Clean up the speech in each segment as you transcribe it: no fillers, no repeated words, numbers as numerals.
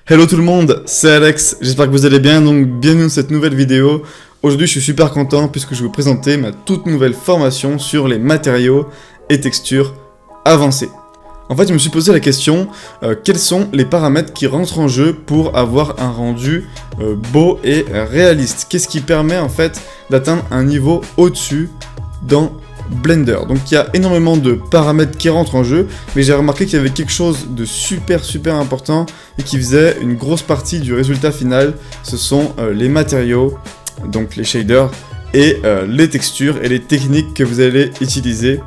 Hello tout le monde, c'est Alex, j'espère que vous allez bien, donc bienvenue dans cette nouvelle vidéo. Aujourd'hui je suis super content puisque je vais vous présenter ma toute nouvelle formation sur les matériaux et textures avancées. En fait je me suis posé la question, quels sont les paramètres qui rentrent en jeu pour avoir un rendu beau et réaliste? Qu'est-ce qui permet en fait d'atteindre un niveau au-dessus dans Blender? Donc il y a énormément de paramètres qui rentrent en jeu, mais j'ai remarqué qu'il y avait quelque chose de super important et qui faisait une grosse partie du résultat final. Ce sont les matériaux, donc les shaders, et les textures et les techniques que vous allez utiliser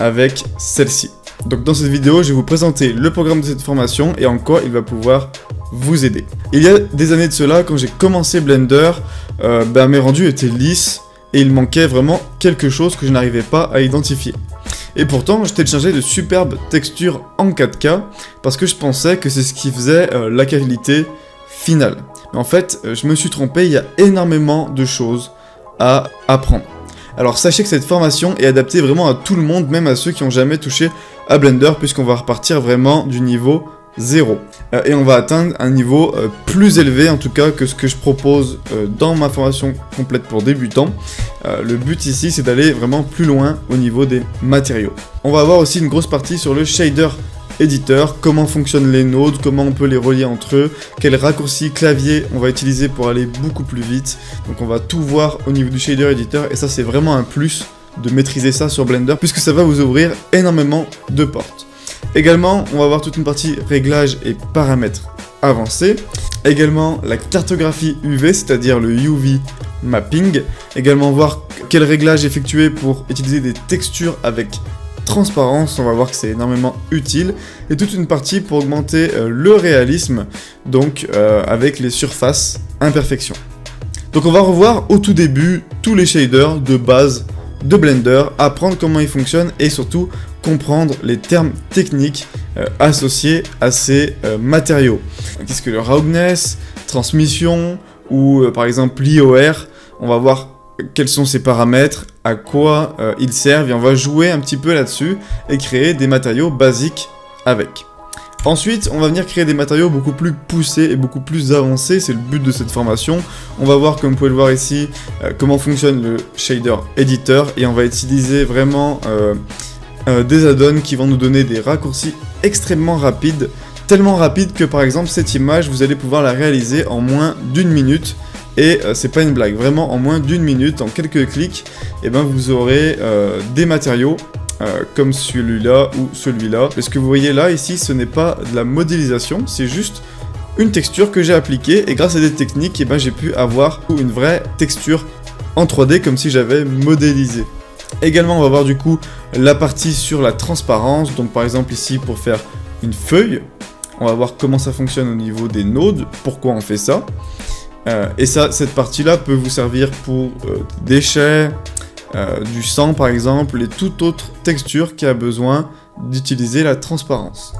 avec celle-ci. Donc dans cette vidéo, je vais vous présenter le programme de cette formation et en quoi il va pouvoir vous aider. Il y a des années de cela, quand j'ai commencé Blender, mes rendus étaient lisses, et il manquait vraiment quelque chose que je n'arrivais pas à identifier. Et pourtant, je téléchargeais de superbes textures en 4K, parce que je pensais que c'est ce qui faisait la qualité finale. Mais en fait, je me suis trompé, il y a énormément de choses à apprendre. Alors sachez que cette formation est adaptée vraiment à tout le monde, même à ceux qui n'ont jamais touché à Blender, puisqu'on va repartir vraiment du niveau 0. Et on va atteindre un niveau plus élevé en tout cas que ce que je propose dans ma formation complète pour débutants. Le but ici c'est d'aller vraiment plus loin au niveau des matériaux. On va avoir aussi une grosse partie sur le shader editor, comment fonctionnent les nodes, comment on peut les relier entre eux, quels raccourcis clavier on va utiliser pour aller beaucoup plus vite. Donc on va tout voir au niveau du shader editor et ça c'est vraiment un plus de maîtriser ça sur Blender puisque ça va vous ouvrir énormément de portes. Également, on va voir toute une partie réglages et paramètres avancés. Également, la cartographie UV, c'est-à-dire le UV mapping. Également, voir quel réglage effectuer pour utiliser des textures avec transparence. On va voir que c'est énormément utile. Et toute une partie pour augmenter le réalisme, donc avec les surfaces imperfections. Donc on va revoir au tout début tous les shaders de base de Blender, apprendre comment ils fonctionnent et surtout comprendre les termes techniques associés à ces matériaux. Qu'est-ce que le roughness, transmission ou par exemple l'IOR? On va voir quels sont ces paramètres, à quoi ils servent et on va jouer un petit peu là-dessus et créer des matériaux basiques avec. Ensuite, on va venir créer des matériaux beaucoup plus poussés et beaucoup plus avancés, c'est le but de cette formation. On va voir, comme vous pouvez le voir ici, comment fonctionne le shader editor et on va utiliser vraiment des add-ons qui vont nous donner des raccourcis extrêmement rapides, tellement rapides que par exemple cette image, vous allez pouvoir la réaliser en moins d'1 minute. Et c'est pas une blague, vraiment en moins d'1 minute, en quelques clics, et vous aurez des matériaux comme celui-là ou celui-là. Et ce que vous voyez là, ici, ce n'est pas de la modélisation, c'est juste une texture que j'ai appliquée, et grâce à des techniques, j'ai pu avoir une vraie texture en 3D, comme si j'avais modélisé. Également, on va voir du coup la partie sur la transparence, donc par exemple ici, pour faire une feuille, on va voir comment ça fonctionne au niveau des nodes, pourquoi on fait ça. Et ça, cette partie-là peut vous servir pour des déchets, du sang par exemple, et toute autre texture qui a besoin d'utiliser la transparence.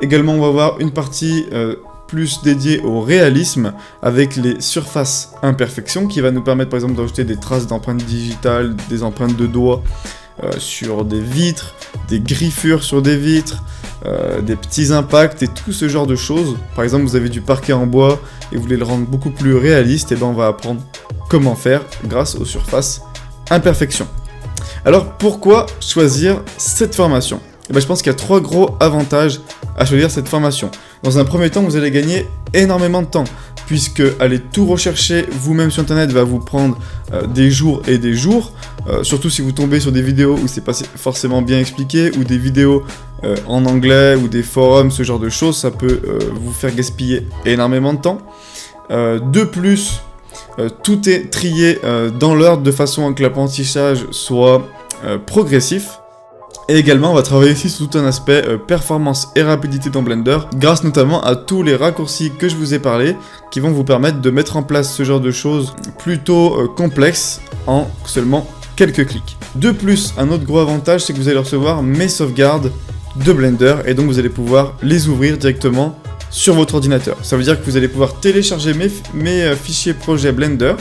Également, on va voir une partie plus dédiée au réalisme avec les surfaces imperfections qui va nous permettre par exemple d'ajouter des traces d'empreintes digitales, des empreintes de doigts sur des vitres, des griffures sur des vitres, des petits impacts et tout ce genre de choses. Par exemple, vous avez du parquet en bois et vous voulez le rendre beaucoup plus réaliste, et on va apprendre comment faire grâce aux surfaces imperfections. Alors pourquoi choisir cette formation? Je pense qu'il y a 3 gros avantages à choisir cette formation. Dans un premier temps, vous allez gagner énormément de temps, puisque aller tout rechercher vous-même sur internet va vous prendre des jours et des jours, surtout si vous tombez sur des vidéos où c'est pas forcément bien expliqué, ou des vidéos en anglais, ou des forums, ce genre de choses, ça peut vous faire gaspiller énormément de temps. De plus, tout est trié dans l'ordre de façon à que l'apprentissage soit progressif. Et également, on va travailler ici sur tout un aspect performance et rapidité dans Blender, grâce notamment à tous les raccourcis que je vous ai parlé, qui vont vous permettre de mettre en place ce genre de choses plutôt complexes en seulement quelques clics. De plus, un autre gros avantage, c'est que vous allez recevoir mes sauvegardes de Blender, et donc vous allez pouvoir les ouvrir directement sur votre ordinateur. Ça veut dire que vous allez pouvoir télécharger mes fichiers projet Blender,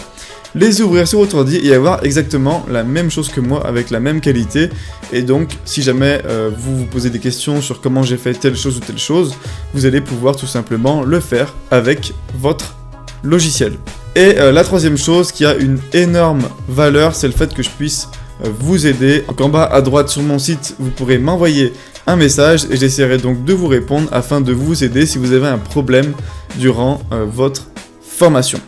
les ouvrir sur votre ordi et avoir exactement la même chose que moi avec la même qualité. Et donc, si jamais vous vous posez des questions sur comment j'ai fait telle chose ou telle chose, vous allez pouvoir tout simplement le faire avec votre logiciel. Et la troisième chose qui a une énorme valeur, c'est le fait que je puisse vous aider. Donc en bas à droite sur mon site, vous pourrez m'envoyer un message et j'essaierai donc de vous répondre afin de vous aider si vous avez un problème durant votre formation.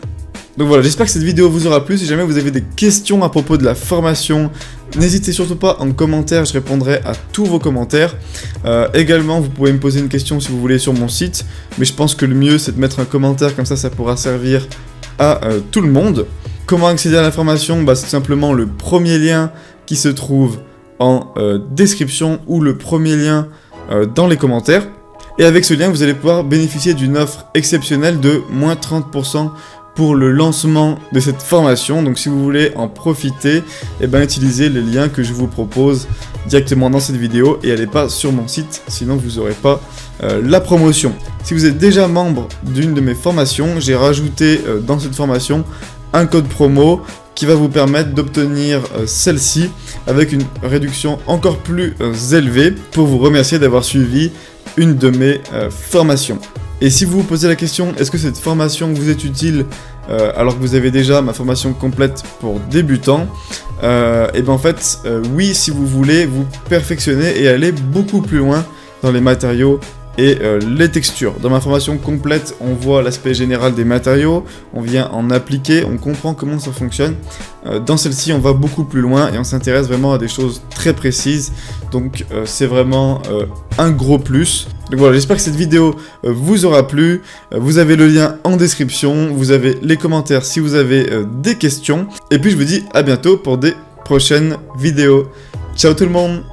Donc voilà, j'espère que cette vidéo vous aura plu. Si jamais vous avez des questions à propos de la formation, n'hésitez surtout pas en commentaire, je répondrai à tous vos commentaires. Également, vous pouvez me poser une question si vous voulez sur mon site, mais je pense que le mieux c'est de mettre un commentaire, comme ça pourra servir à tout le monde. Comment accéder à l'information? C'est tout simplement le premier lien qui se trouve en description ou le premier lien dans les commentaires. Et avec ce lien, vous allez pouvoir bénéficier d'une offre exceptionnelle de moins 30% pour le lancement de cette formation. Donc si vous voulez en profiter, utilisez les liens que je vous propose directement dans cette vidéo et allez pas sur mon site, sinon vous n'aurez pas la promotion. Si vous êtes déjà membre d'une de mes formations, j'ai rajouté dans cette formation un code promo qui va vous permettre d'obtenir celle-ci avec une réduction encore plus élevée pour vous remercier d'avoir suivi une de mes formations. Et si vous vous posez la question, est-ce que cette formation vous est utile alors que vous avez déjà ma formation complète pour débutants, en fait, oui, si vous voulez vous perfectionner et aller beaucoup plus loin dans les matériaux et les textures. Dans ma formation complète, on voit l'aspect général des matériaux, on vient en appliquer, on comprend comment ça fonctionne. Dans celle-ci, on va beaucoup plus loin et on s'intéresse vraiment à des choses très précises. Donc c'est vraiment un gros plus. Donc voilà, j'espère que cette vidéo vous aura plu. Vous avez le lien en description, vous avez les commentaires si vous avez des questions. Et puis je vous dis à bientôt pour des prochaines vidéos. Ciao tout le monde!